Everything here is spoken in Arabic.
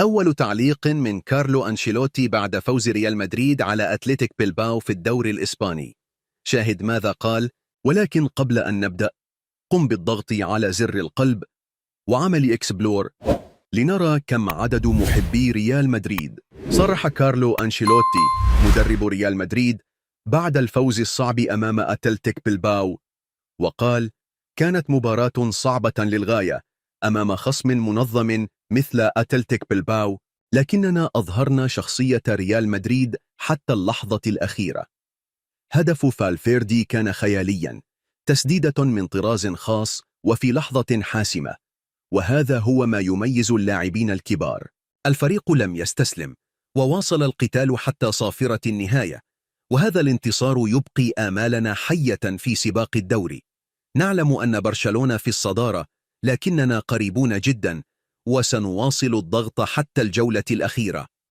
أول تعليق من كارلو أنشيلوتي بعد فوز ريال مدريد على أتلتيك بلباو في الدوري الإسباني. شاهد ماذا قال: ولكن قبل أن نبدأ قم بالضغط على زر القلب وعمل إكسبلور لنرى كم عدد محبي ريال مدريد. صرح كارلو أنشيلوتي مدرب ريال مدريد بعد الفوز الصعب أمام أتلتيك بلباو، وقال: كانت مباراة صعبة للغاية أمام خصم منظم مثل أتلتيك بلباو، لكننا أظهرنا شخصية ريال مدريد حتى اللحظة الأخيرة. هدف فالفيردي كان خياليا، تسديدة من طراز خاص وفي لحظة حاسمة، وهذا هو ما يميز اللاعبين الكبار. الفريق لم يستسلم وواصل القتال حتى صافرة النهاية، وهذا الانتصار يبقي آمالنا حية في سباق الدوري. نعلم أن برشلونة في الصدارة، لكننا قريبون جدا وسنواصل الضغط حتى الجولة الأخيرة.